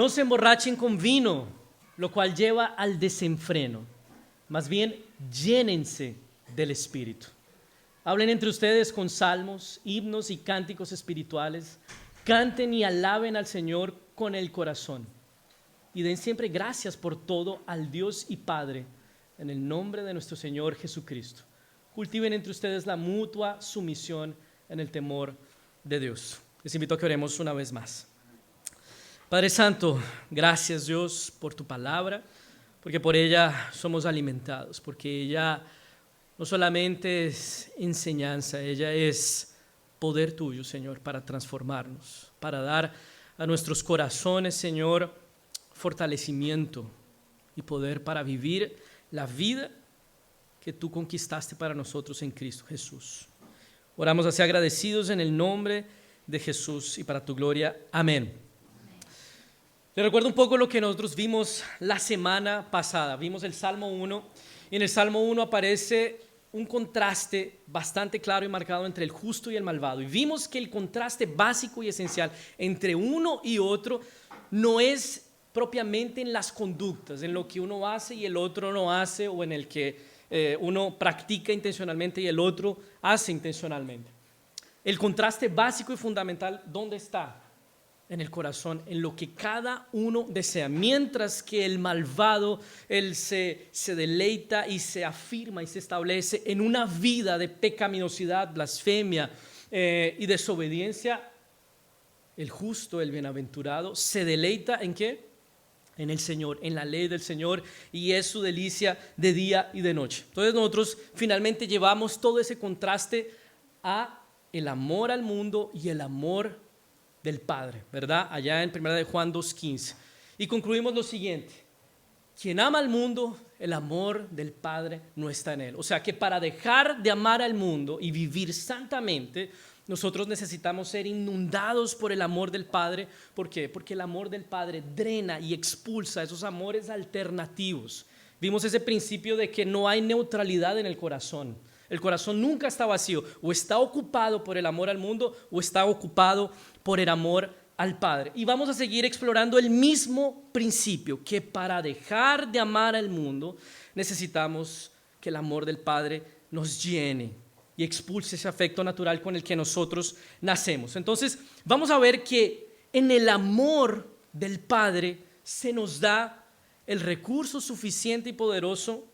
no se emborrachen con vino, lo cual lleva al desenfreno. Más bien, llénense del Espíritu. Hablen entre ustedes con salmos, himnos y cánticos espirituales. Canten y alaben al Señor con el corazón. Y den siempre gracias por todo al Dios y Padre, en el nombre de nuestro Señor Jesucristo. Cultiven entre ustedes la mutua sumisión en el temor de Dios. Les invito a que oremos una vez más. Padre Santo, gracias Dios por tu palabra, porque por ella somos alimentados, porque ella no solamente es enseñanza, ella es poder tuyo, Señor, para transformarnos, para dar a nuestros corazones, Señor, fortalecimiento y poder para vivir la vida que tú conquistaste para nosotros en Cristo Jesús. Oramos así agradecidos en el nombre de Jesús y para tu gloria. Amén. Les recuerdo un poco lo que nosotros vimos la semana pasada. Vimos el Salmo 1 y en el Salmo 1 aparece un contraste bastante claro y marcado entre el justo y el malvado. Y vimos que el contraste básico y esencial entre uno y otro no es propiamente en las conductas, en lo que uno hace y el otro no hace, o en el que uno practica intencionalmente y el otro hace intencionalmente. El contraste básico y fundamental, ¿dónde está? En el corazón, en lo que cada uno desea. Mientras que el malvado, él se deleita y se afirma y se establece en una vida de pecaminosidad, blasfemia y desobediencia, el justo, el bienaventurado, se deleita ¿en qué? En el Señor, en la ley del Señor, y es su delicia de día y de noche. Entonces nosotros finalmente llevamos todo ese contraste a el amor al mundo y el amor del Padre, ¿verdad? Allá en 1 de Juan 2:15. Y concluimos lo siguiente: quien ama al mundo, el amor del Padre no está en él. O sea que para dejar de amar al mundo y vivir santamente, nosotros necesitamos ser inundados por el amor del Padre. ¿Por qué? Porque el amor del Padre drena y expulsa esos amores alternativos. Vimos ese principio de que no hay neutralidad en el corazón. El corazón nunca está vacío, o está ocupado por el amor al mundo o está ocupado por el amor al Padre. Y vamos a seguir explorando el mismo principio, que para dejar de amar al mundo necesitamos que el amor del Padre nos llene y expulse ese afecto natural con el que nosotros nacemos. Entonces vamos a ver que en el amor del Padre se nos da el recurso suficiente y poderoso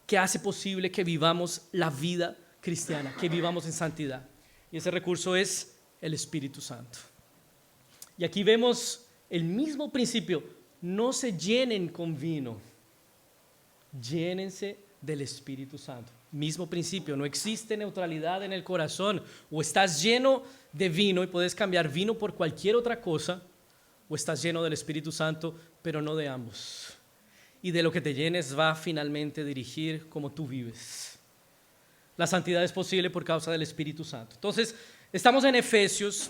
que hace posible que vivamos la vida cristiana, que vivamos en santidad. Y ese recurso es el Espíritu Santo. Y aquí vemos el mismo principio: no se llenen con vino, llénense del Espíritu Santo. Mismo principio, no existe neutralidad en el corazón. O estás lleno de vino y puedes cambiar vino por cualquier otra cosa, o estás lleno del Espíritu Santo, pero no de ambos. Y de lo que te llenes va finalmente a dirigir cómo tú vives. La santidad es posible por causa del Espíritu Santo. Entonces, estamos en Efesios,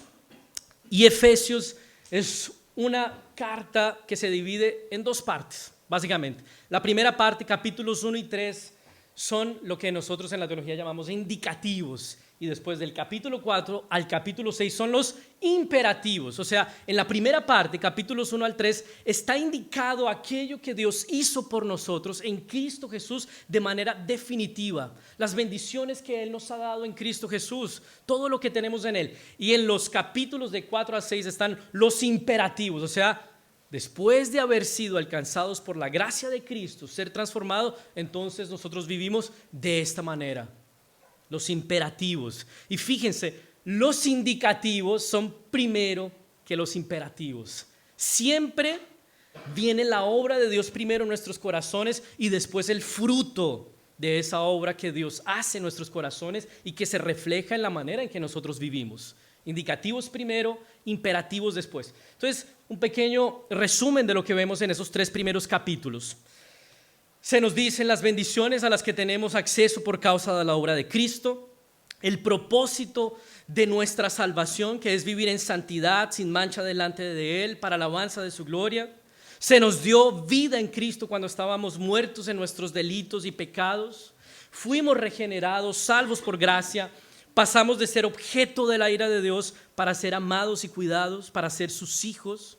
y Efesios es una carta que se divide en dos partes, básicamente. La primera parte, capítulos 1 y 3, son lo que nosotros en la teología llamamos indicativos. Y después del capítulo 4 al capítulo 6 son los imperativos. O sea, en la primera parte, capítulos 1 al 3, está indicado aquello que Dios hizo por nosotros en Cristo Jesús de manera definitiva. Las bendiciones que Él nos ha dado en Cristo Jesús, todo lo que tenemos en Él. Y en los capítulos de 4 a 6 están los imperativos. O sea, después de haber sido alcanzados por la gracia de Cristo, ser transformados, entonces nosotros vivimos de esta manera. Los imperativos. Y fíjense, los indicativos son primero que los imperativos. Siempre viene la obra de Dios primero en nuestros corazones y después el fruto de esa obra que Dios hace en nuestros corazones y que se refleja en la manera en que nosotros vivimos. Indicativos primero, imperativos después. Entonces, un pequeño resumen de lo que vemos en esos 3 primeros capítulos. Se nos dicen las bendiciones a las que tenemos acceso por causa de la obra de Cristo, el propósito de nuestra salvación, que es vivir en santidad, sin mancha delante de Él, para alabanza de su gloria. Se nos dio vida en Cristo cuando estábamos muertos en nuestros delitos y pecados. Fuimos regenerados, salvos por gracia. Pasamos de ser objeto de la ira de Dios para ser amados y cuidados, para ser sus hijos.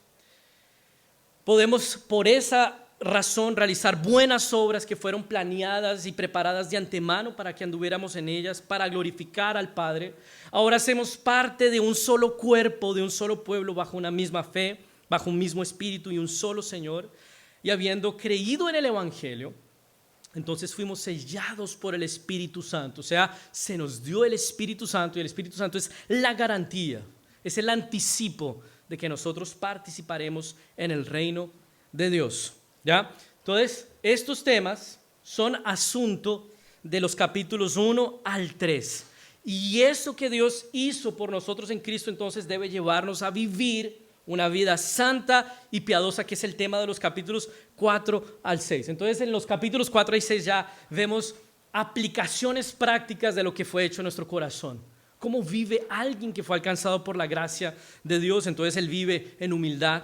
Podemos por esa razón realizar buenas obras que fueron planeadas y preparadas de antemano para que anduviéramos en ellas, para glorificar al Padre. Ahora hacemos parte de un solo cuerpo, de un solo pueblo, bajo una misma fe, bajo un mismo espíritu y un solo Señor. Y habiendo creído en el Evangelio, entonces fuimos sellados por el Espíritu Santo. O sea, se nos dio el Espíritu Santo, y el Espíritu Santo es la garantía, es el anticipo de que nosotros participaremos en el reino de Dios. ¿Ya? Entonces, estos temas son asunto de los capítulos 1 al 3. Y eso que Dios hizo por nosotros en Cristo, entonces debe llevarnos a vivir una vida santa y piadosa, que es el tema de los capítulos 4 al 6. Entonces, en los capítulos 4 y 6 ya vemos aplicaciones prácticas de lo que fue hecho en nuestro corazón. ¿Cómo vive alguien que fue alcanzado por la gracia de Dios? Entonces, él vive en humildad,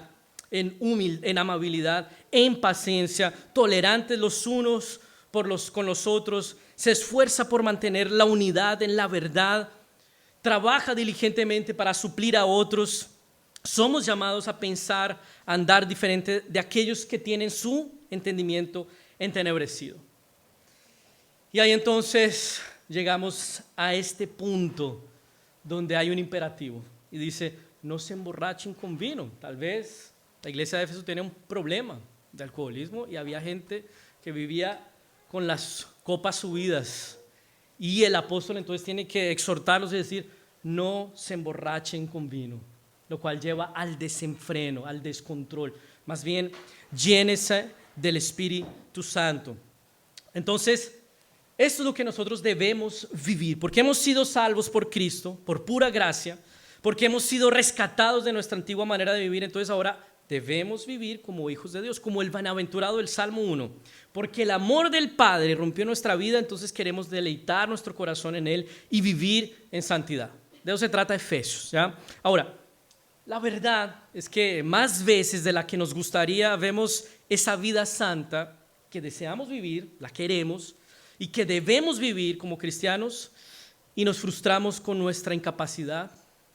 en amabilidad, en paciencia, tolerantes los unos con los otros, se esfuerza por mantener la unidad en la verdad, trabaja diligentemente para suplir a otros. Somos llamados a pensar, a andar diferente de aquellos que tienen su entendimiento entenebrecido. Y ahí entonces llegamos a este punto donde hay un imperativo y dice: no se emborrachen con vino. Tal vez la iglesia de Éfeso tenía un problema de alcoholismo y había gente que vivía con las copas subidas, y el apóstol entonces tiene que exhortarlos y decir: no se emborrachen con vino, lo cual lleva al desenfreno, al descontrol. Más bien, llénese del Espíritu Santo. Entonces, esto es lo que nosotros debemos vivir, porque hemos sido salvos por Cristo, por pura gracia, porque hemos sido rescatados de nuestra antigua manera de vivir. Entonces ahora debemos vivir como hijos de Dios, como el bienaventurado del Salmo 1, porque el amor del Padre rompió nuestra vida. Entonces queremos deleitar nuestro corazón en Él y vivir en santidad. De eso se trata Efesios, ¿ya? Ahora, la verdad es que más veces de la que nos gustaría vemos esa vida santa que deseamos vivir, la queremos y que debemos vivir como cristianos, y nos frustramos con nuestra incapacidad,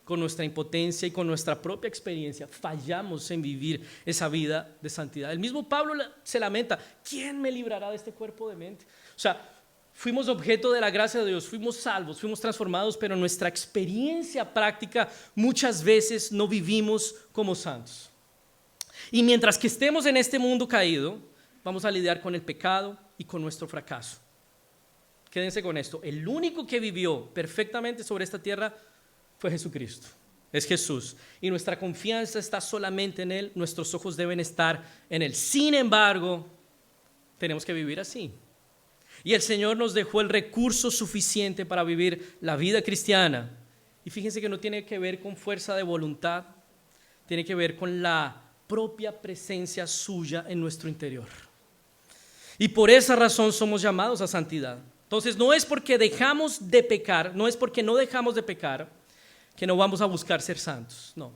con nuestra impotencia y con nuestra propia experiencia. Fallamos en vivir esa vida de santidad. El mismo Pablo se lamenta: ¿quién me librará de este cuerpo de mente? O sea, fuimos objeto de la gracia de Dios, fuimos salvos, fuimos transformados, pero nuestra experiencia práctica muchas veces no vivimos como santos. Y mientras que estemos en este mundo caído, vamos a lidiar con el pecado y con nuestro fracaso. Quédense con esto: el único que vivió perfectamente sobre esta tierra fue Jesucristo, es Jesús, y nuestra confianza está solamente en Él, nuestros ojos deben estar en Él. Sin embargo, tenemos que vivir así, y el Señor nos dejó el recurso suficiente para vivir la vida cristiana. Y fíjense que no tiene que ver con fuerza de voluntad, tiene que ver con la propia presencia suya en nuestro interior, y por esa razón somos llamados a santidad. Entonces, no es porque dejamos de pecar, no es porque no dejamos de pecar que no vamos a buscar ser santos. No,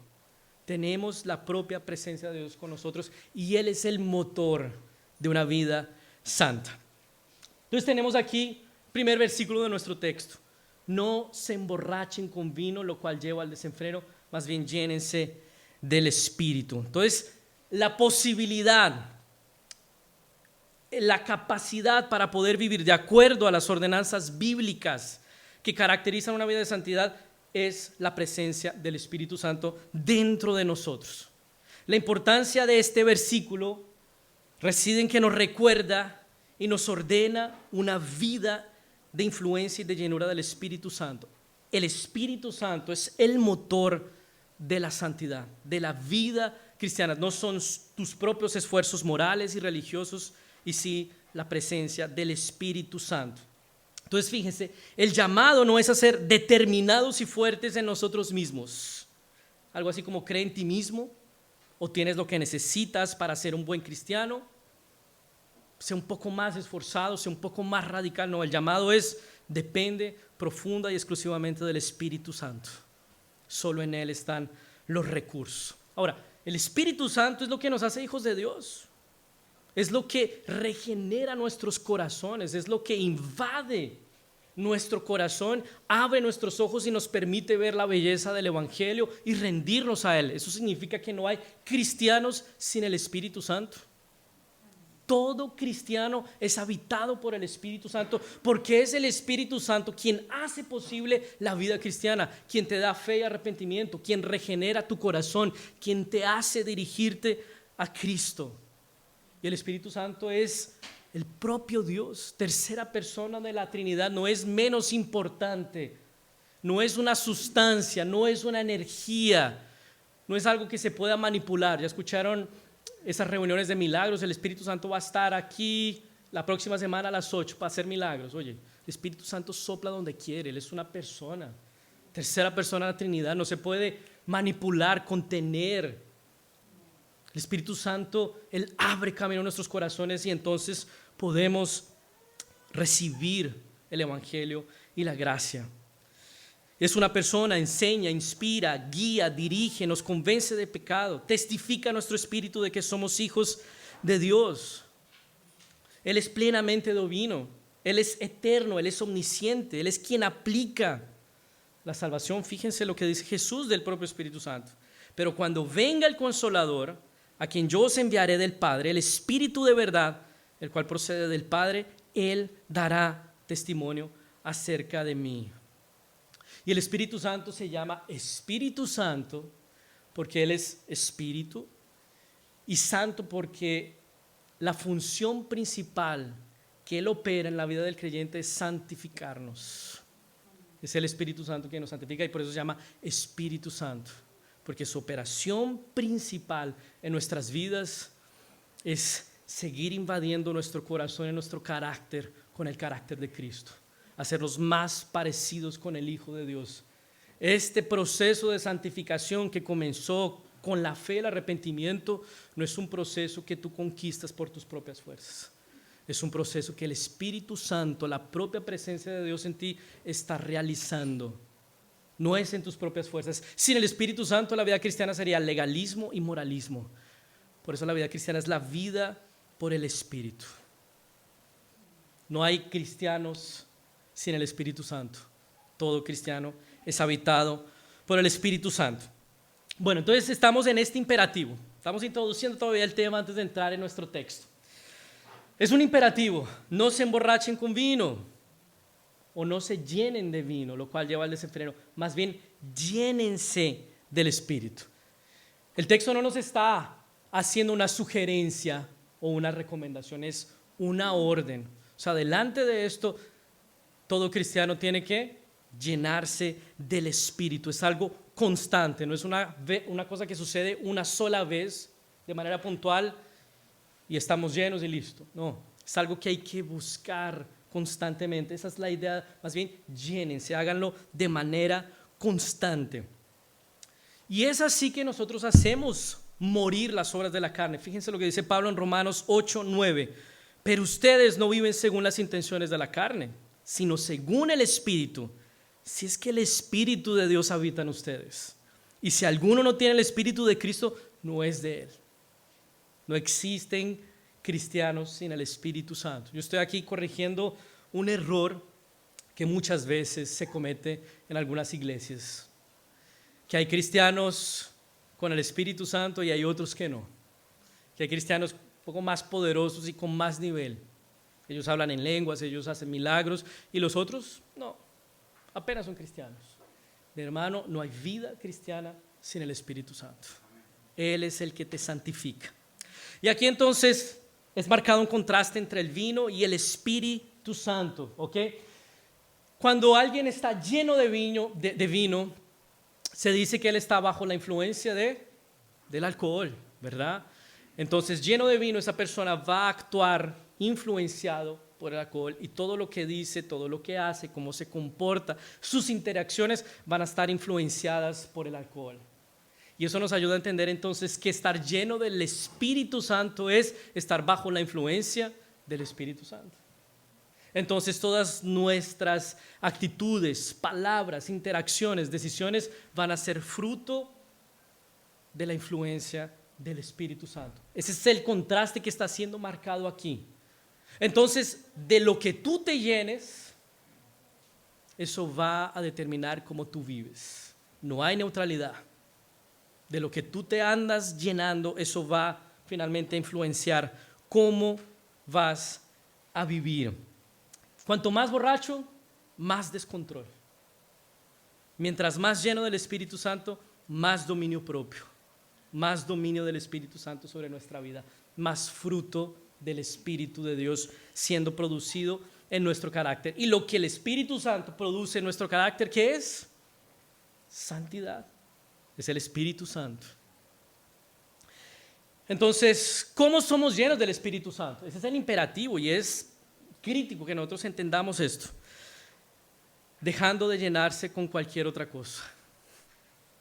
tenemos la propia presencia de Dios con nosotros, y Él es el motor de una vida santa. Entonces tenemos aquí el primer versículo de nuestro texto: no se emborrachen con vino, lo cual lleva al desenfreno, más bien llénense del Espíritu. Entonces, la posibilidad, la capacidad para poder vivir de acuerdo a las ordenanzas bíblicas que caracterizan una vida de santidad es la presencia del Espíritu Santo dentro de nosotros. La importancia de este versículo reside en que nos recuerda y nos ordena una vida de influencia y de llenura del Espíritu Santo. El Espíritu Santo es el motor de la santidad, de la vida cristiana. No son tus propios esfuerzos morales y religiosos, y sí la presencia del Espíritu Santo. Entonces, fíjense, el llamado no es a ser determinados y fuertes en nosotros mismos. Algo así como: cree en ti mismo, o tienes lo que necesitas para ser un buen cristiano. Sea un poco más esforzado, sea un poco más radical. No, el llamado depende profunda y exclusivamente del Espíritu Santo. Solo en Él están los recursos. Ahora, el Espíritu Santo es lo que nos hace hijos de Dios. Es lo que regenera nuestros corazones, es lo que invade nuestro corazón, abre nuestros ojos y nos permite ver la belleza del Evangelio y rendirnos a Él. Eso significa que no hay cristianos sin el Espíritu Santo. Todo cristiano es habitado por el Espíritu Santo, porque es el Espíritu Santo quien hace posible la vida cristiana, quien te da fe y arrepentimiento, quien regenera tu corazón, quien te hace dirigirte a Cristo. Y el Espíritu Santo es el propio Dios, tercera persona de la Trinidad. No es menos importante, no es una sustancia, no es una energía, no es algo que se pueda manipular. ¿Ya escucharon esas reuniones de milagros? El Espíritu Santo va a estar aquí la próxima semana a las 8 para hacer milagros. Oye, el Espíritu Santo sopla donde quiere, Él es una persona, tercera persona de la Trinidad, no se puede manipular, contener. El Espíritu Santo, Él abre camino a nuestros corazones y entonces podemos recibir el Evangelio y la gracia. Es una persona, enseña, inspira, guía, dirige, nos convence de pecado, testifica a nuestro espíritu de que somos hijos de Dios. Él es plenamente divino, Él es eterno, Él es omnisciente, Él es quien aplica la salvación. Fíjense lo que dice Jesús del propio Espíritu Santo. Pero cuando venga el Consolador, a quien yo os enviaré del Padre, el Espíritu de verdad, el cual procede del Padre, Él dará testimonio acerca de mí. Y el Espíritu Santo se llama Espíritu Santo porque Él es Espíritu, y Santo porque la función principal que Él opera en la vida del creyente es santificarnos. Es el Espíritu Santo que nos santifica y por eso se llama Espíritu Santo, porque su operación principal en nuestras vidas es seguir invadiendo nuestro corazón y nuestro carácter con el carácter de Cristo, hacernos más parecidos con el Hijo de Dios. Este proceso de santificación que comenzó con la fe, el arrepentimiento, no es un proceso que tú conquistas por tus propias fuerzas. Es un proceso que el Espíritu Santo, la propia presencia de Dios en ti, está realizando. No es en tus propias fuerzas. Sin el Espíritu Santo, la vida cristiana sería legalismo y moralismo. Por eso la vida cristiana es la vida por el Espíritu. No hay cristianos sin el Espíritu Santo. Todo cristiano es habitado por el Espíritu Santo. Bueno, entonces estamos en este imperativo. Estamos introduciendo todavía el tema antes de entrar en nuestro texto. Es un imperativo: no se emborrachen con vino o no se llenen de vino, lo cual lleva al desenfreno. Más bien, llénense del Espíritu. El texto no nos está haciendo una sugerencia o una recomendación, es una orden. O sea, delante de esto, todo cristiano tiene que llenarse del Espíritu. Es algo constante, no es una cosa que sucede una sola vez de manera puntual y estamos llenos y listo. No, es algo que hay que buscar constantemente. Esa es la idea. Más bien, llénense, háganlo de manera constante. Y es así que nosotros hacemos morir las obras de la carne. Fíjense lo que dice Pablo en Romanos 8:9. Pero ustedes no viven según las intenciones de la carne, sino según el Espíritu, si es que el Espíritu de Dios habita en ustedes. Y si alguno no tiene el Espíritu de Cristo, no es de Él. No existen cristianos sin el Espíritu Santo. Yo estoy aquí corrigiendo un error que muchas veces se comete en algunas iglesias, que hay cristianos con el Espíritu Santo y hay otros que no, que hay cristianos un poco más poderosos y con más nivel. Ellos hablan en lenguas, ellos hacen milagros y los otros no, apenas son cristianos. Mi hermano, no hay vida cristiana sin el Espíritu Santo. Él es el que te santifica. Y aquí entonces es marcado un contraste entre el vino y el Espíritu Santo, ¿ok? Cuando alguien está lleno de vino, se dice que él está bajo la influencia del alcohol, ¿verdad? Entonces, lleno de vino, esa persona va a actuar influenciado por el alcohol y todo lo que dice, todo lo que hace, cómo se comporta, sus interacciones van a estar influenciadas por el alcohol. Y eso nos ayuda a entender entonces que estar lleno del Espíritu Santo es estar bajo la influencia del Espíritu Santo. Entonces todas nuestras actitudes, palabras, interacciones, decisiones van a ser fruto de la influencia del Espíritu Santo. Ese es el contraste que está siendo marcado aquí. Entonces, de lo que tú te llenes, eso va a determinar cómo tú vives. No hay neutralidad. De lo que tú te andas llenando, eso va finalmente a influenciar cómo vas a vivir. Cuanto más borracho, más descontrol. Mientras más lleno del Espíritu Santo, más dominio propio, más dominio del Espíritu Santo sobre nuestra vida, más fruto del Espíritu de Dios siendo producido en nuestro carácter. Y lo que el Espíritu Santo produce en nuestro carácter, ¿qué es? Santidad. Es el Espíritu Santo. Entonces, ¿cómo somos llenos del Espíritu Santo? Ese es el imperativo y es crítico que nosotros entendamos esto. Dejando de llenarse con cualquier otra cosa.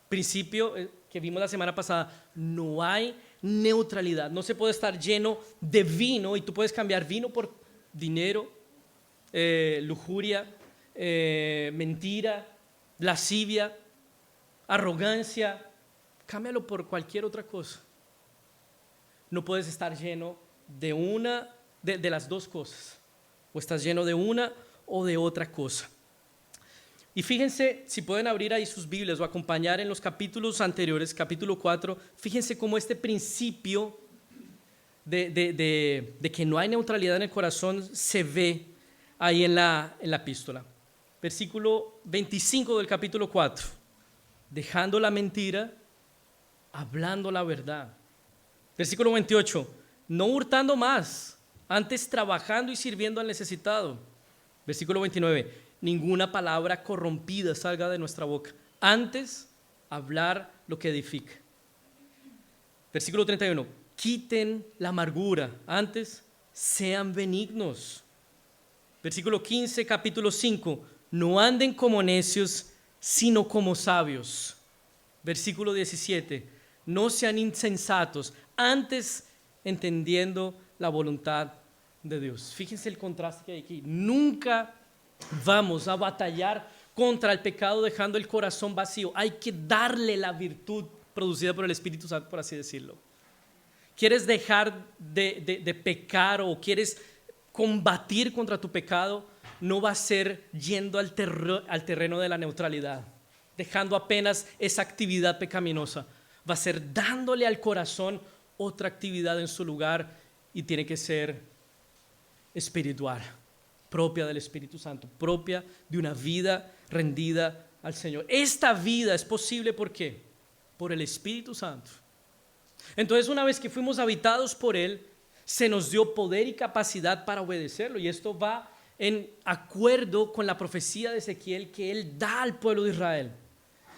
Principio que vimos la semana pasada, no hay neutralidad. No se puede estar lleno de vino y tú puedes cambiar vino por dinero, lujuria, mentira, lascivia, arrogancia. Cámbialo por cualquier otra cosa. No puedes estar lleno de una de las dos cosas. O estás lleno de una o de otra cosa. Y fíjense, si pueden abrir ahí sus Biblias o acompañar en los capítulos anteriores, capítulo 4, fíjense cómo este principio de que no hay neutralidad en el corazón se ve ahí en la epístola. Versículo 25 del capítulo 4. Dejando la mentira, hablando la verdad. Versículo 28. No hurtando más, antes trabajando y sirviendo al necesitado. Versículo 29. Ninguna palabra corrompida salga de nuestra boca. Antes, hablar lo que edifica. Versículo 31. Quiten la amargura. Antes, sean benignos. Versículo 15, capítulo 5. No anden como necios, sino como sabios. Versículo 17. No sean insensatos. Antes, entendiendo la voluntad de Dios. Fíjense el contraste que hay aquí. Nunca vamos a batallar contra el pecado dejando el corazón vacío. Hay que darle la virtud producida por el Espíritu Santo, por así decirlo. ¿Quieres dejar de pecar o quieres combatir contra tu pecado? No va a ser yendo al terreno de la neutralidad, dejando apenas esa actividad pecaminosa. Va a ser dándole al corazón otra actividad en su lugar y tiene que ser espiritual. Propia del Espíritu Santo, propia de una vida rendida al Señor. Esta vida es posible, ¿por qué? Por el Espíritu Santo. Entonces, una vez que fuimos habitados por Él, se nos dio poder y capacidad para obedecerlo. Y esto va en acuerdo con la profecía de Ezequiel que Él da al pueblo de Israel.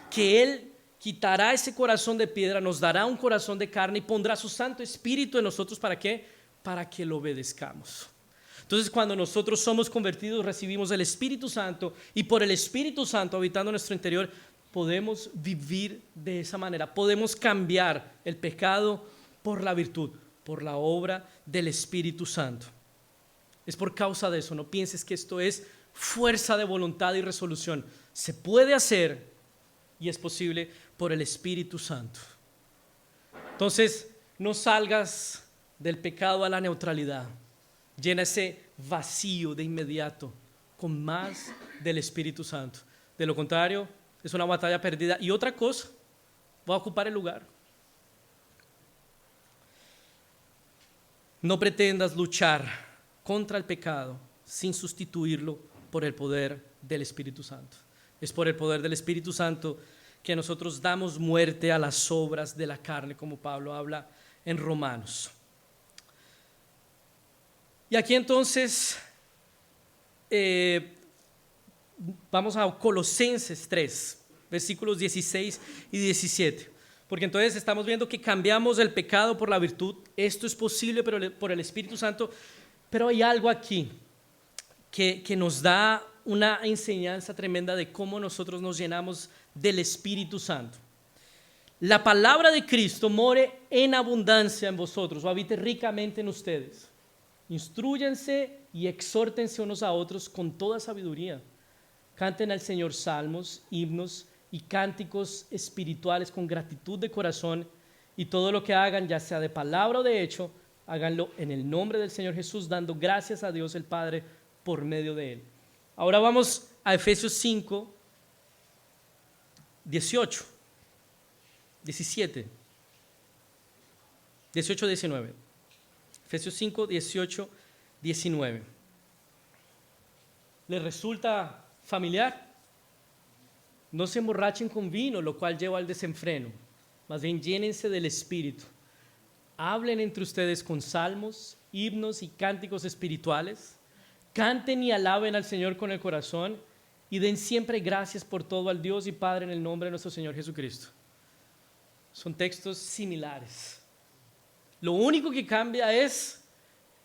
Que Él quitará ese corazón de piedra, nos dará un corazón de carne y pondrá su Santo Espíritu en nosotros. ¿Para qué? Para que lo obedezcamos. Entonces, cuando nosotros somos convertidos, recibimos el Espíritu Santo y por el Espíritu Santo habitando en nuestro interior, podemos vivir de esa manera. Podemos cambiar el pecado por la virtud, por la obra del Espíritu Santo. Es por causa de eso. No pienses que esto es fuerza de voluntad y resolución. Se puede hacer y es posible por el Espíritu Santo. Entonces, no salgas del pecado a la neutralidad. Llena ese vacío de inmediato con más del Espíritu Santo. De lo contrario, es una batalla perdida. Y otra cosa, va a ocupar el lugar. No pretendas luchar contra el pecado sin sustituirlo por el poder del Espíritu Santo. Es por el poder del Espíritu Santo que nosotros damos muerte a las obras de la carne, como Pablo habla en Romanos. Y aquí entonces vamos a Colosenses 3, versículos 16 y 17. Porque entonces estamos viendo que cambiamos el pecado por la virtud. Esto es posible por el Espíritu Santo. Pero hay algo aquí que nos da una enseñanza tremenda de cómo nosotros nos llenamos del Espíritu Santo. La palabra de Cristo more en abundancia en vosotros o habite ricamente en ustedes. Instrúyanse y exhórtense unos a otros con toda sabiduría. Canten al Señor salmos, himnos y cánticos espirituales con gratitud de corazón, y todo lo que hagan, ya sea de palabra o de hecho, háganlo en el nombre del Señor Jesús, dando gracias a Dios el Padre por medio de Él. Ahora vamos a Efesios 5, 18, 17, 18, 19. Efesios 5, 18, 19. ¿Les resulta familiar? No se emborrachen con vino, lo cual lleva al desenfreno. Más bien llénense del Espíritu. Hablen entre ustedes con salmos, himnos y cánticos espirituales. Canten y alaben al Señor con el corazón y den siempre gracias por todo al Dios y Padre en el nombre de nuestro Señor Jesucristo. Son textos similares. Lo único que cambia es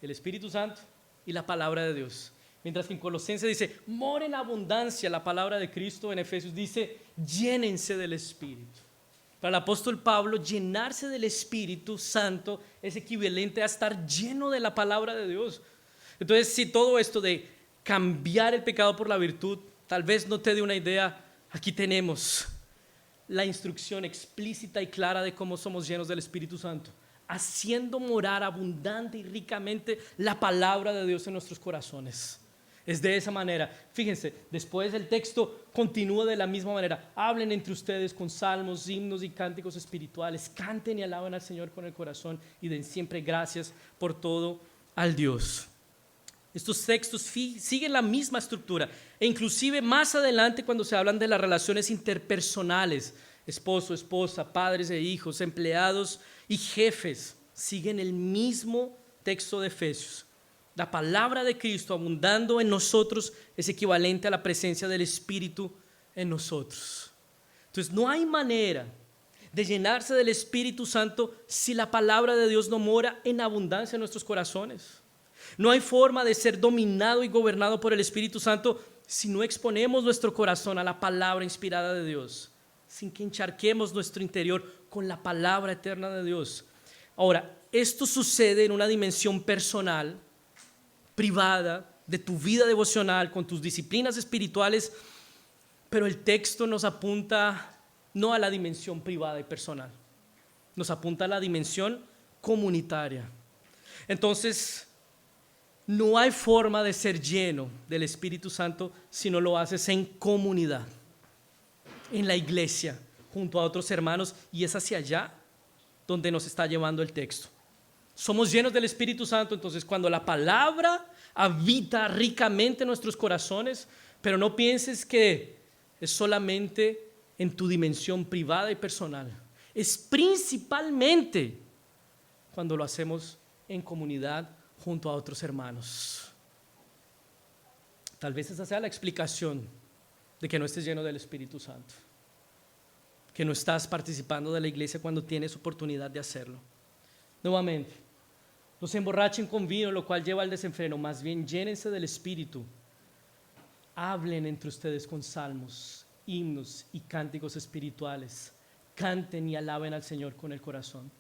el Espíritu Santo y la palabra de Dios. Mientras que en Colosenses dice, mora en abundancia la palabra de Cristo, en Efesios dice, llénense del Espíritu. Para el apóstol Pablo, llenarse del Espíritu Santo es equivalente a estar lleno de la palabra de Dios. Entonces, si todo esto de cambiar el pecado por la virtud, tal vez no te dé una idea, aquí tenemos la instrucción explícita y clara de cómo somos llenos del Espíritu Santo, haciendo morar abundante y ricamente la palabra de Dios en nuestros corazones. Es de esa manera. Fíjense, después el texto continúa de la misma manera. Hablen entre ustedes con salmos, himnos y cánticos espirituales. Canten y alaben al Señor con el corazón y den siempre gracias por todo al Dios. Estos textos siguen la misma estructura e inclusive más adelante cuando se hablan de las relaciones interpersonales, esposo, esposa, padres e hijos, empleados y jefes, siguen el mismo texto de Efesios. La palabra de Cristo abundando en nosotros es equivalente a la presencia del Espíritu en nosotros. Entonces no hay manera de llenarse del Espíritu Santo si la palabra de Dios no mora en abundancia en nuestros corazones. No hay forma de ser dominado y gobernado por el Espíritu Santo si no exponemos nuestro corazón a la palabra inspirada de Dios, sin que encharquemos nuestro interior con la palabra eterna de Dios. Ahora, esto sucede en una dimensión personal, privada, de tu vida devocional, con tus disciplinas espirituales, pero el texto nos apunta no a la dimensión privada y personal, nos apunta a la dimensión comunitaria. Entonces, no hay forma de ser lleno del Espíritu Santo si no lo haces en comunidad, en la iglesia, junto a otros hermanos, y es hacia allá donde nos está llevando el texto. Somos llenos del Espíritu Santo, entonces cuando la palabra habita ricamente en nuestros corazones, pero no pienses que es solamente en tu dimensión privada y personal. Es principalmente cuando lo hacemos en comunidad junto a otros hermanos. Tal vez esa sea la explicación de que no estés lleno del Espíritu Santo, que no estás participando de la iglesia cuando tienes oportunidad de hacerlo. Nuevamente, no se emborrachen con vino, lo cual lleva al desenfreno, más bien llénense del Espíritu. Hablen entre ustedes con salmos, himnos y cánticos espirituales. Canten y alaben al Señor con el corazón.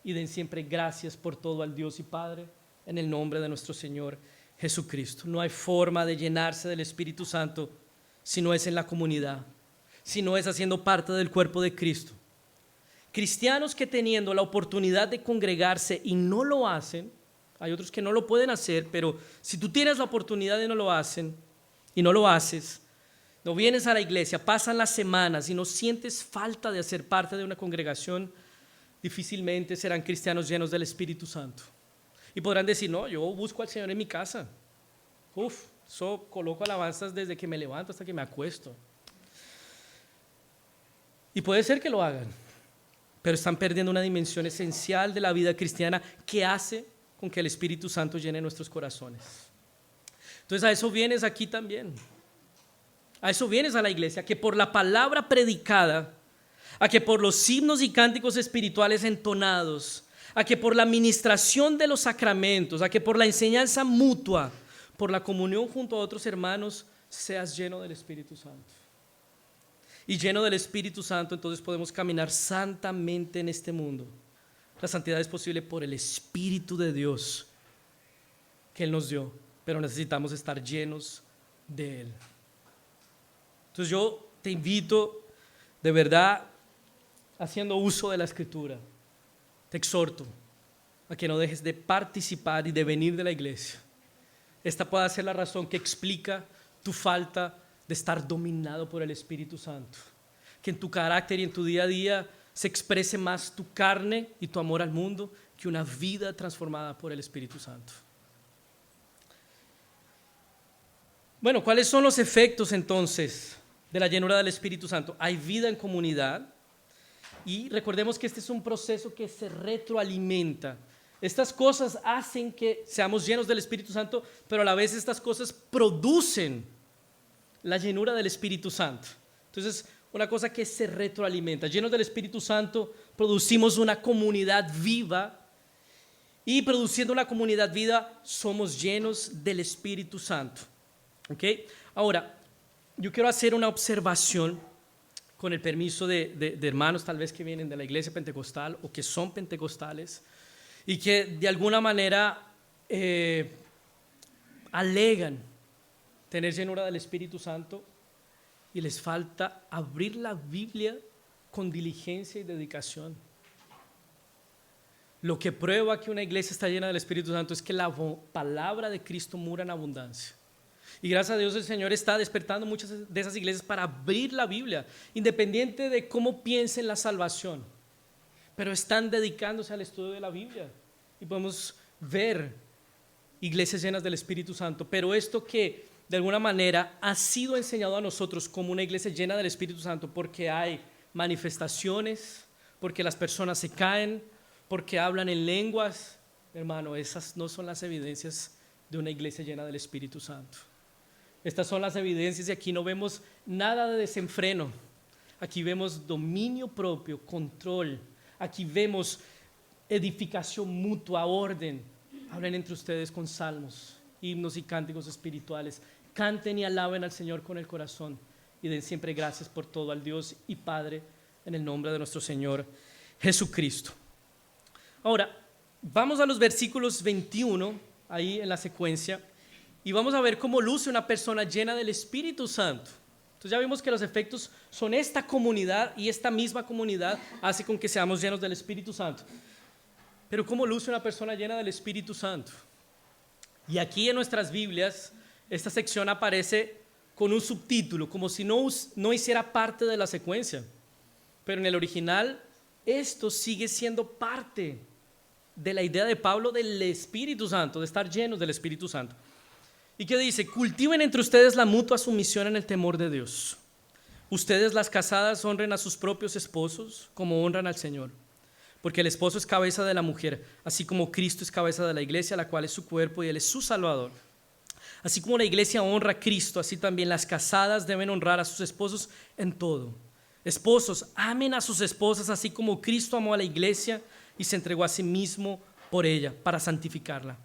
Y den siempre gracias por todo al Dios y Padre en el nombre de nuestro Señor Jesucristo. No hay forma de llenarse del Espíritu Santo si no es en la comunidad, si no es haciendo parte del cuerpo de Cristo. Cristianos que teniendo la oportunidad de congregarse y no lo hacen, hay otros que no lo pueden hacer, pero si tú tienes la oportunidad y no lo hacen, y no lo haces, no vienes a la iglesia, pasan las semanas y no sientes falta de hacer parte de una congregación, difícilmente serán cristianos llenos del Espíritu Santo. Y podrán decir, no, yo busco al Señor en mi casa. Yo coloco alabanzas desde que me levanto hasta que me acuesto. Y puede ser que lo hagan, pero están perdiendo una dimensión esencial de la vida cristiana que hace con que el Espíritu Santo llene nuestros corazones. Entonces a eso vienes aquí también. A eso vienes a la iglesia, que por la palabra predicada, a que por los himnos y cánticos espirituales entonados, a que por la ministración de los sacramentos, a que por la enseñanza mutua, por la comunión junto a otros hermanos, seas lleno del Espíritu Santo. Y lleno del Espíritu Santo, entonces podemos caminar santamente en este mundo. La santidad es posible por el Espíritu de Dios que Él nos dio, pero necesitamos estar llenos de Él. Entonces yo te invito, de verdad, haciendo uso de la Escritura, te exhorto a que no dejes de participar y de venir de la iglesia. Esta puede ser la razón que explica tu falta de estar dominado por el Espíritu Santo. Que en tu carácter y en tu día a día se exprese más tu carne y tu amor al mundo que una vida transformada por el Espíritu Santo. Bueno, ¿cuáles son los efectos entonces de la llenura del Espíritu Santo? Hay vida en comunidad y recordemos que este es un proceso que se retroalimenta. Estas cosas hacen que seamos llenos del Espíritu Santo, pero a la vez estas cosas producen la llenura del Espíritu Santo. Entonces, una cosa que se retroalimenta. Llenos del Espíritu Santo, producimos una comunidad viva y produciendo una comunidad viva, somos llenos del Espíritu Santo. ¿Okay? Ahora, yo quiero hacer una observación con el permiso de hermanos tal vez que vienen de la iglesia pentecostal o que son pentecostales y que de alguna manera alegan tener llenura del Espíritu Santo y les falta abrir la Biblia con diligencia y dedicación. Lo que prueba que una iglesia está llena del Espíritu Santo es que la palabra de Cristo mora en abundancia. Y gracias a Dios el Señor está despertando muchas de esas iglesias para abrir la Biblia, independiente de cómo piensen la salvación. Pero están dedicándose al estudio de la Biblia. Y podemos ver iglesias llenas del Espíritu Santo. Pero esto que de alguna manera ha sido enseñado a nosotros como una iglesia llena del Espíritu Santo porque hay manifestaciones, porque las personas se caen, porque hablan en lenguas. Hermano, esas no son las evidencias de una iglesia llena del Espíritu Santo. Estas son las evidencias y aquí no vemos nada de desenfreno. Aquí vemos dominio propio, control. Aquí vemos edificación mutua, orden. Hablen entre ustedes con salmos, himnos y cánticos espirituales. Canten y alaben al Señor con el corazón y den siempre gracias por todo al Dios y Padre en el nombre de nuestro Señor Jesucristo. Ahora, vamos a los versículos 21, ahí en la secuencia, y vamos a ver cómo luce una persona llena del Espíritu Santo. Entonces ya vimos que los efectos son esta comunidad y esta misma comunidad hace con que seamos llenos del Espíritu Santo. Pero ¿cómo luce una persona llena del Espíritu Santo? Y aquí en nuestras Biblias, esta sección aparece con un subtítulo, como si no hiciera parte de la secuencia. Pero en el original, esto sigue siendo parte de la idea de Pablo del Espíritu Santo, de estar llenos del Espíritu Santo. ¿Y qué dice? Cultiven entre ustedes la mutua sumisión en el temor de Dios. Ustedes, las casadas, honren a sus propios esposos como honran al Señor. Porque el esposo es cabeza de la mujer, así como Cristo es cabeza de la iglesia, la cual es su cuerpo y Él es su Salvador. Así como la iglesia honra a Cristo, así también las casadas deben honrar a sus esposos en todo. Esposos, amen a sus esposas, así como Cristo amó a la iglesia y se entregó a sí mismo por ella, para santificarla.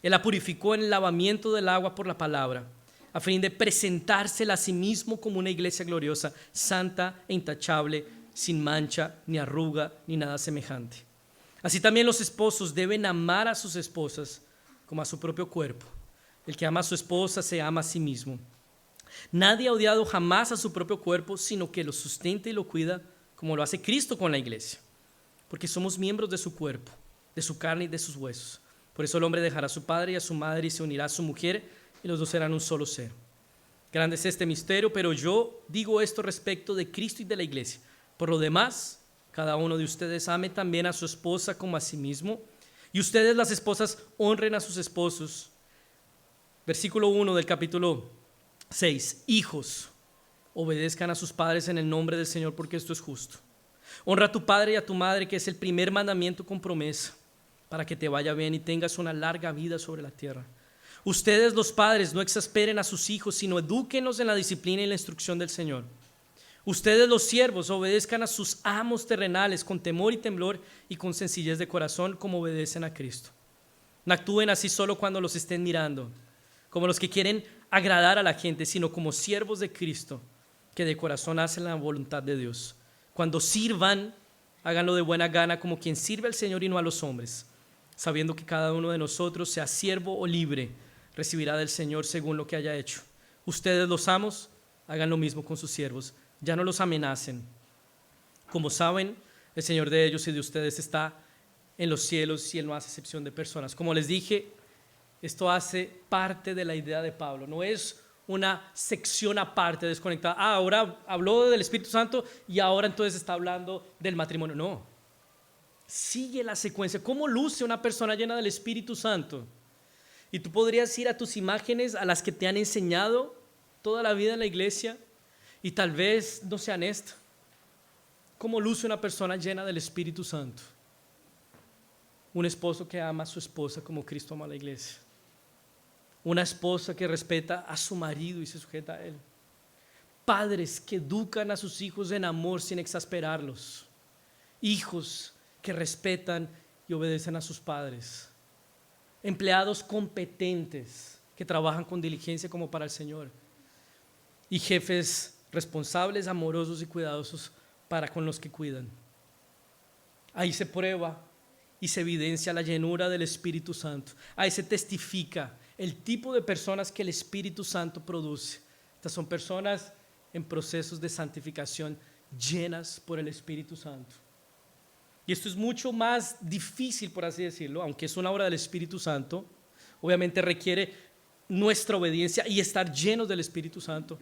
Él la purificó en el lavamiento del agua por la palabra, a fin de presentársela a sí mismo como una iglesia gloriosa, santa e intachable, sin mancha, ni arruga, ni nada semejante. Así también los esposos deben amar a sus esposas como a su propio cuerpo. El que ama a su esposa se ama a sí mismo. Nadie ha odiado jamás a su propio cuerpo, sino que lo sustenta y lo cuida como lo hace Cristo con la iglesia. Porque somos miembros de su cuerpo, de su carne y de sus huesos. Por eso el hombre dejará a su padre y a su madre y se unirá a su mujer y los dos serán un solo ser. Grande es este misterio, pero yo digo esto respecto de Cristo y de la iglesia. Por lo demás, cada uno de ustedes ame también a su esposa como a sí mismo, y ustedes, las esposas, honren a sus esposos. Versículo 1 del capítulo 6. Hijos, obedezcan a sus padres en el nombre del Señor, porque esto es justo. Honra a tu padre y a tu madre, que es el primer mandamiento con promesa, para que te vaya bien y tengas una larga vida sobre la tierra. Ustedes, los padres, no exasperen a sus hijos, sino edúquenlos en la disciplina y la instrucción del Señor. Ustedes, los siervos, obedezcan a sus amos terrenales con temor y temblor y con sencillez de corazón, como obedecen a Cristo. No actúen así solo cuando los estén mirando, como los que quieren agradar a la gente, sino como siervos de Cristo, que de corazón hacen la voluntad de Dios. Cuando sirvan, háganlo de buena gana, como quien sirve al Señor y no a los hombres, sabiendo que cada uno de nosotros, sea siervo o libre, recibirá del Señor según lo que haya hecho. Ustedes, los amos, hagan lo mismo con sus siervos. Ya no los amenacen. Como saben, el Señor de ellos y de ustedes está en los cielos y Él no hace excepción de personas. Como les dije, esto hace parte de la idea de Pablo. No es una sección aparte, desconectada. Ahora habló del Espíritu Santo y ahora entonces está hablando del matrimonio. No, sigue la secuencia. ¿Cómo luce una persona llena del Espíritu Santo? Y tú podrías ir a tus imágenes, a las que te han enseñado toda la vida en la iglesia, y tal vez no sean estas. ¿Cómo luce una persona llena del Espíritu Santo? Un esposo que ama a su esposa como Cristo ama a la iglesia. Una esposa que respeta a su marido y se sujeta a él. Padres que educan a sus hijos en amor sin exasperarlos. Hijos que respetan y obedecen a sus padres. Empleados competentes que trabajan con diligencia como para el Señor. Y jefes responsables, amorosos y cuidadosos para con los que cuidan. Ahí se prueba y se evidencia la llenura del Espíritu Santo. Ahí se testifica el tipo de personas que el Espíritu Santo produce. Estas son personas en procesos de santificación llenas por el Espíritu Santo. Y esto es mucho más difícil, por así decirlo, aunque es una obra del Espíritu Santo. Obviamente requiere nuestra obediencia y estar llenos del Espíritu Santo.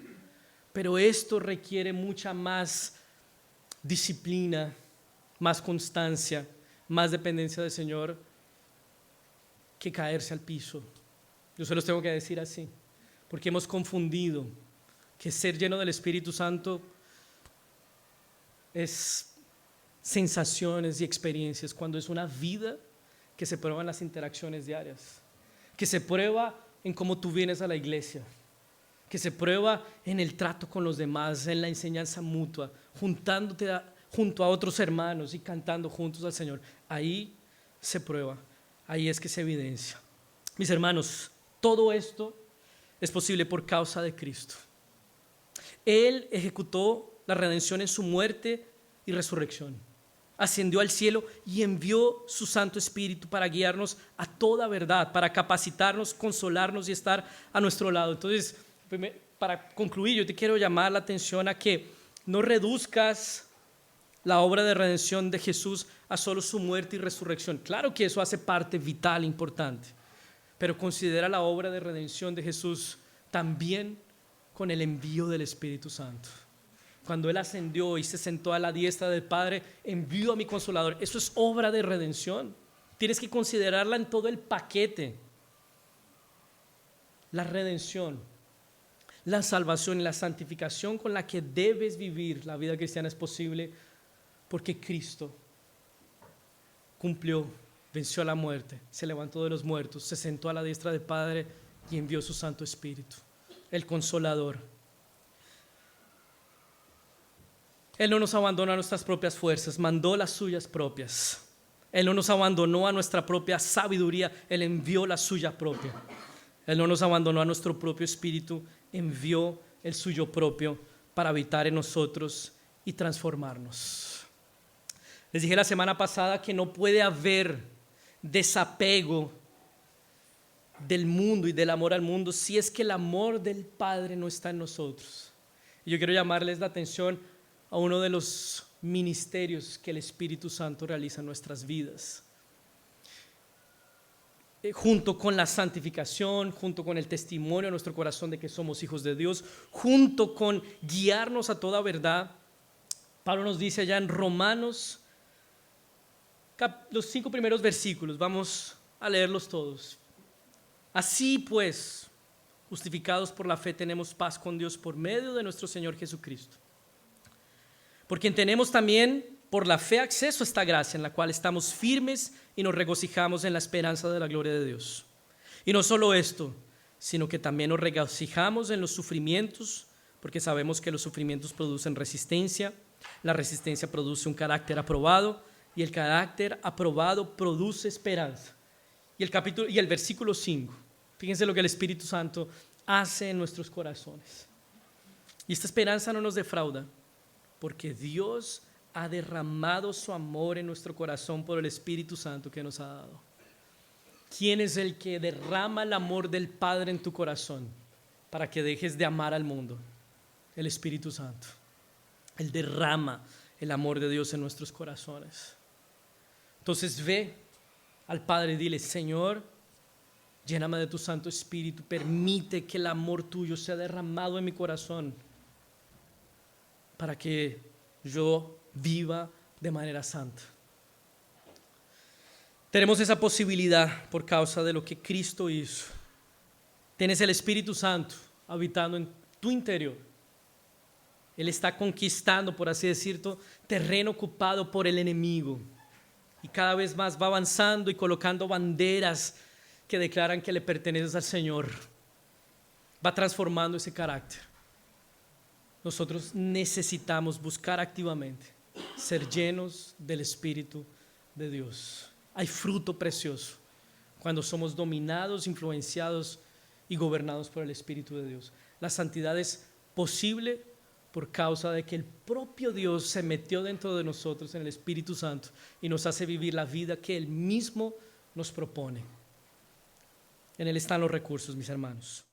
Pero esto requiere mucha más disciplina, más constancia, más dependencia del Señor que caerse al piso. Yo se los tengo que decir así, porque hemos confundido que ser lleno del Espíritu Santo es sensaciones y experiencias, cuando es una vida que se prueba en las interacciones diarias, que se prueba en cómo tú vienes a la iglesia, que se prueba en el trato con los demás, en la enseñanza mutua, juntándote junto a otros hermanos y cantando juntos al Señor. Ahí se prueba, ahí es que se evidencia. Mis hermanos, todo esto es posible por causa de Cristo. Él ejecutó la redención en su muerte y resurrección. Ascendió al cielo y envió su Santo Espíritu para guiarnos a toda verdad, para capacitarnos, consolarnos y estar a nuestro lado. Entonces, para concluir, yo te quiero llamar la atención a que no reduzcas la obra de redención de Jesús a solo su muerte y resurrección. Claro que eso hace parte vital, importante, pero considera la obra de redención de Jesús también con el envío del Espíritu Santo. Cuando Él ascendió y se sentó a la diestra del Padre, envió a mi Consolador. Eso es obra de redención. Tienes que considerarla en todo el paquete. La redención, la salvación y la santificación con la que debes vivir la vida cristiana es posible porque Cristo cumplió, venció a la muerte, se levantó de los muertos, se sentó a la diestra del Padre y envió su Santo Espíritu, el Consolador. Él no nos abandonó a nuestras propias fuerzas, mandó las suyas propias. Él no nos abandonó a nuestra propia sabiduría, Él envió la suya propia. Él no nos abandonó a nuestro propio espíritu, envió el suyo propio para habitar en nosotros y transformarnos. Les dije la semana pasada que no puede haber desapego del mundo y del amor al mundo si es que el amor del Padre no está en nosotros. Y yo quiero llamarles la atención a uno de los ministerios que el Espíritu Santo realiza en nuestras vidas. Junto con la santificación, junto con el testimonio en nuestro corazón de que somos hijos de Dios, junto con guiarnos a toda verdad, Pablo nos dice allá en Romanos, los 5 primeros versículos, vamos a leerlos todos. Así pues, justificados por la fe, tenemos paz con Dios por medio de nuestro Señor Jesucristo, por quien tenemos también por la fe acceso a esta gracia en la cual estamos firmes y nos regocijamos en la esperanza de la gloria de Dios. Y no solo esto, sino que también nos regocijamos en los sufrimientos, porque sabemos que los sufrimientos producen resistencia, la resistencia produce un carácter aprobado y el carácter aprobado produce esperanza. Y el versículo 5, fíjense lo que el Espíritu Santo hace en nuestros corazones. Y esta esperanza no nos defrauda, porque Dios ha derramado su amor en nuestro corazón por el Espíritu Santo que nos ha dado. ¿Quién es el que derrama el amor del Padre en tu corazón para que dejes de amar al mundo? El Espíritu Santo. Él derrama el amor de Dios en nuestros corazones. Entonces ve al Padre y dile: Señor, Lléname de tu Santo Espíritu. Permite que el amor tuyo sea derramado en mi corazón para que yo viva de manera santa. Tenemos esa posibilidad por causa de lo que Cristo hizo. Tienes el Espíritu Santo habitando en tu interior. Él está conquistando, por así decirlo, terreno ocupado por el enemigo. Y cada vez más va avanzando y colocando banderas que declaran que le perteneces al Señor. Va transformando ese carácter. Nosotros necesitamos buscar activamente ser llenos del Espíritu de Dios. Hay fruto precioso cuando somos dominados, influenciados y gobernados por el Espíritu de Dios. La santidad es posible por causa de que el propio Dios se metió dentro de nosotros en el Espíritu Santo y nos hace vivir la vida que Él mismo nos propone. En Él están los recursos, mis hermanos.